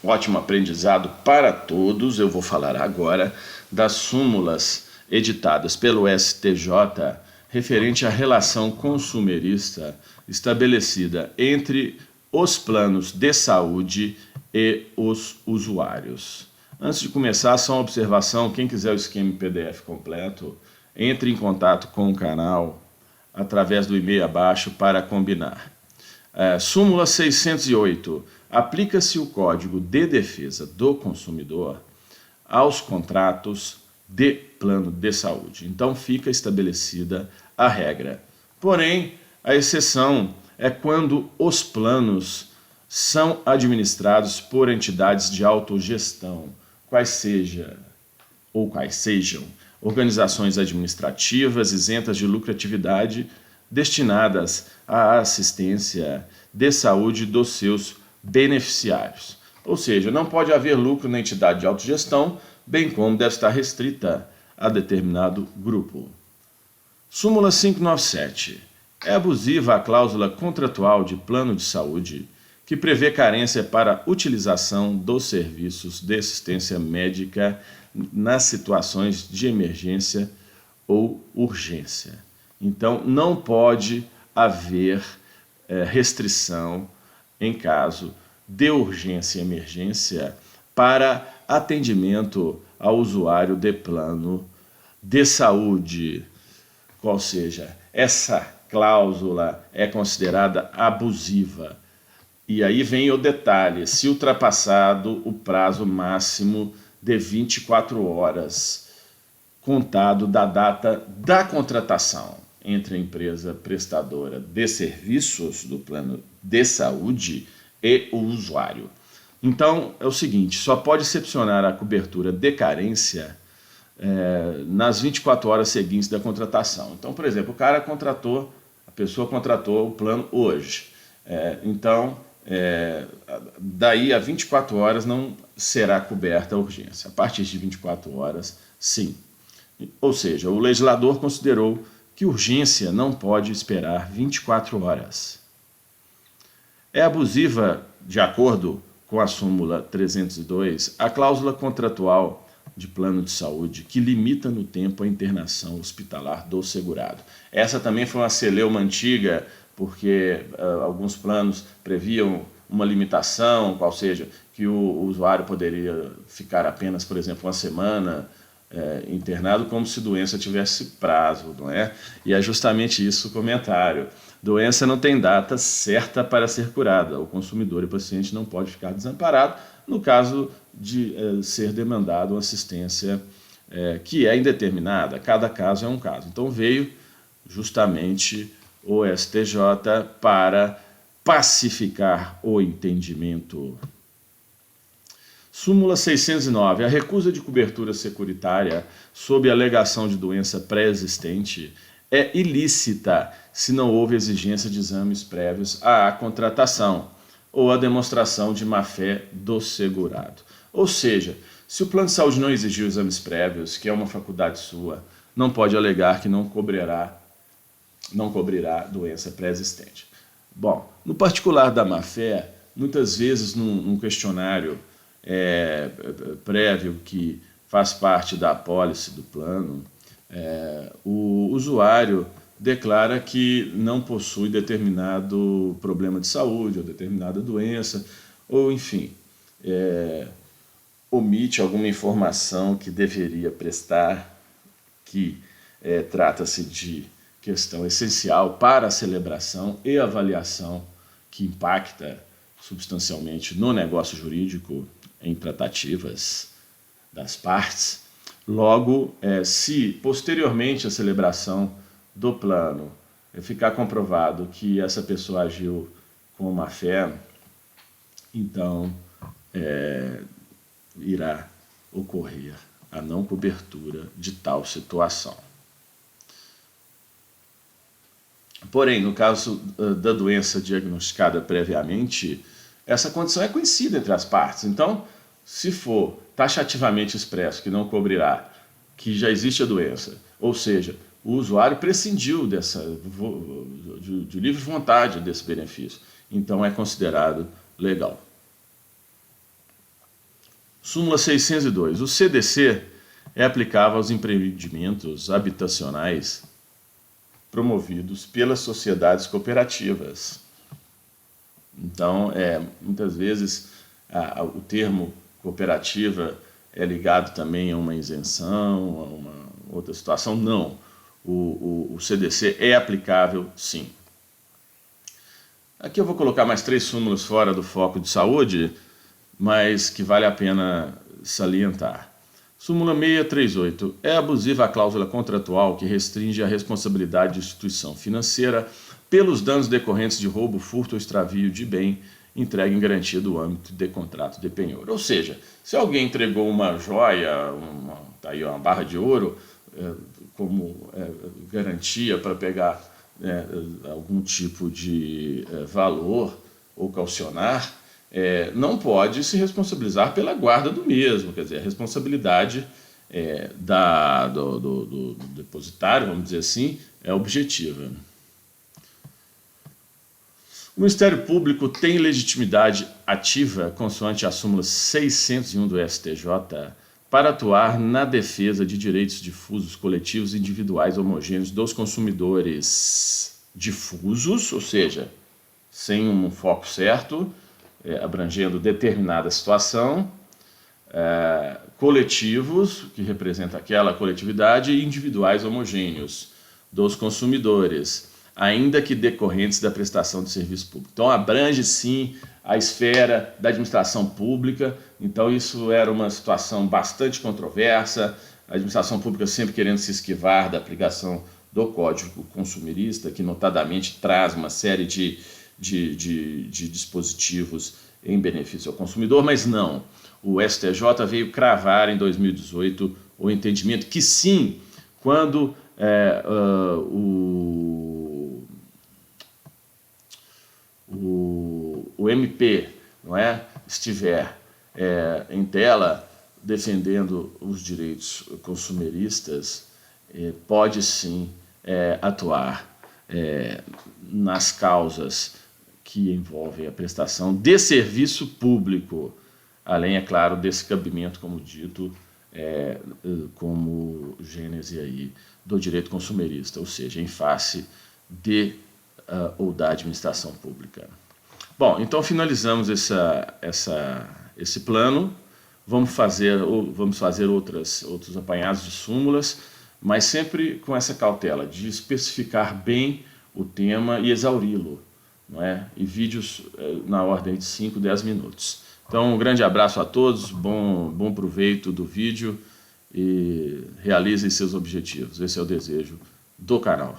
ótimo aprendizado para todos. Eu vou falar agora das súmulas editadas pelo STJ referente à relação consumerista estabelecida entre os planos de saúde e os usuários. Antes de começar, só uma observação: quem quiser o esquema em PDF completo, entre em contato com o canal através do e-mail abaixo para combinar. Súmula 608. Aplica-se o Código de Defesa do Consumidor aos contratos de plano de saúde. Então fica estabelecida a regra. Porém, a exceção é quando os planos são administrados por entidades de autogestão, quais sejam organizações administrativas isentas de lucratividade destinadas à assistência de saúde dos seus beneficiários. Ou seja, não pode haver lucro na entidade de autogestão, bem como deve estar restrita a determinado grupo. Súmula 597. É abusiva a cláusula contratual de plano de saúde que prevê carência para utilização dos serviços de assistência médica nas situações de emergência ou urgência. Então, não pode haver restrição em caso de urgência e emergência para atendimento ao usuário de plano de saúde. Ou seja, essa cláusula é considerada abusiva. E aí vem o detalhe: se ultrapassado o prazo máximo de 24 horas, contado da data da contratação entre a empresa prestadora de serviços do plano de saúde e o usuário. Então, é o seguinte: só pode excepcionar a cobertura de carência nas 24 horas seguintes da contratação. Então, por exemplo, a pessoa contratou o plano hoje. Daí a 24 horas não será coberta a urgência. A partir de 24 horas, sim. Ou seja, o legislador considerou que urgência não pode esperar 24 horas. É abusiva, de acordo com a súmula 302, a cláusula contratual de plano de saúde que limita no tempo a internação hospitalar do segurado. Essa também foi uma celeuma antiga, porque alguns planos previam uma limitação, qual seja, que o usuário poderia ficar apenas, por exemplo, uma semana internado, como se doença tivesse prazo, não é? E é justamente isso o comentário. Doença não tem data certa para ser curada. O consumidor e o paciente não pode ficar desamparado no caso de ser demandado uma assistência que é indeterminada. Cada caso é um caso. Então veio justamente o STJ para pacificar o entendimento. Súmula 609. A recusa de cobertura securitária sob alegação de doença pré-existente é ilícita se não houve exigência de exames prévios à contratação ou à demonstração de má-fé do segurado. Ou seja, se o plano de saúde não exigiu exames prévios, que é uma faculdade sua, não pode alegar que não cobrirá doença pré-existente. Bom, no particular da má-fé, muitas vezes num questionário prévio que faz parte da apólice do plano, o usuário declara que não possui determinado problema de saúde ou determinada doença, ou enfim, omite alguma informação que deveria prestar, que trata-se de questão essencial para a celebração e avaliação que impacta substancialmente no negócio jurídico em tratativas das partes. Logo, se posteriormente à celebração do plano ficar comprovado que essa pessoa agiu com má-fé, então irá ocorrer a não cobertura de tal situação. Porém, no caso da doença diagnosticada previamente, essa condição é conhecida entre as partes. Então, se for taxativamente expresso que não cobrirá, que já existe a doença, ou seja, o usuário prescindiu de livre vontade desse benefício, então é considerado legal. Súmula 602. O CDC é aplicável aos empreendimentos habitacionais promovidos pelas sociedades cooperativas. Então, muitas vezes o termo cooperativa é ligado também a uma isenção, a uma outra situação. Não, o CDC é aplicável sim. Aqui eu vou colocar mais 3 súmulas fora do foco de saúde, mas que vale a pena salientar. Súmula 638. É abusiva a cláusula contratual que restringe a responsabilidade de instituição financeira pelos danos decorrentes de roubo, furto ou extravio de bem entregue em garantia do âmbito de contrato de penhor. Ou seja, se alguém entregou uma joia, uma barra de ouro, como garantia para pegar algum tipo de valor ou calcionar, não pode se responsabilizar pela guarda do mesmo, quer dizer, a responsabilidade do depositário, vamos dizer assim, é objetiva. O Ministério Público tem legitimidade ativa, consoante a súmula 601 do STJ, para atuar na defesa de direitos difusos, coletivos e individuais homogêneos dos consumidores difusos, ou seja, sem um foco certo, abrangendo determinada situação, coletivos, que representa aquela coletividade, e individuais homogêneos dos consumidores, ainda que decorrentes da prestação de serviço público. Então abrange sim a esfera da administração pública. Então isso era uma situação bastante controversa, a administração pública sempre querendo se esquivar da aplicação do Código Consumerista, que notadamente traz uma série de dispositivos em benefício ao consumidor, mas não. O STJ veio cravar em 2018 o entendimento que sim, quando o MP, não é, estiver em tela defendendo os direitos consumeristas, pode sim atuar nas causas que envolvem a prestação de serviço público, além, é claro, desse cabimento, como dito, como gênese aí do direito consumerista, ou seja, em face ou da administração pública. Bom, então finalizamos esse plano. Vamos fazer outros apanhados de súmulas, mas sempre com essa cautela de especificar bem o tema e exauri-lo, não é? E vídeos na ordem de 5, 10 minutos. Então, um grande abraço a todos, bom proveito do vídeo e realizem seus objetivos. Esse é o desejo do canal.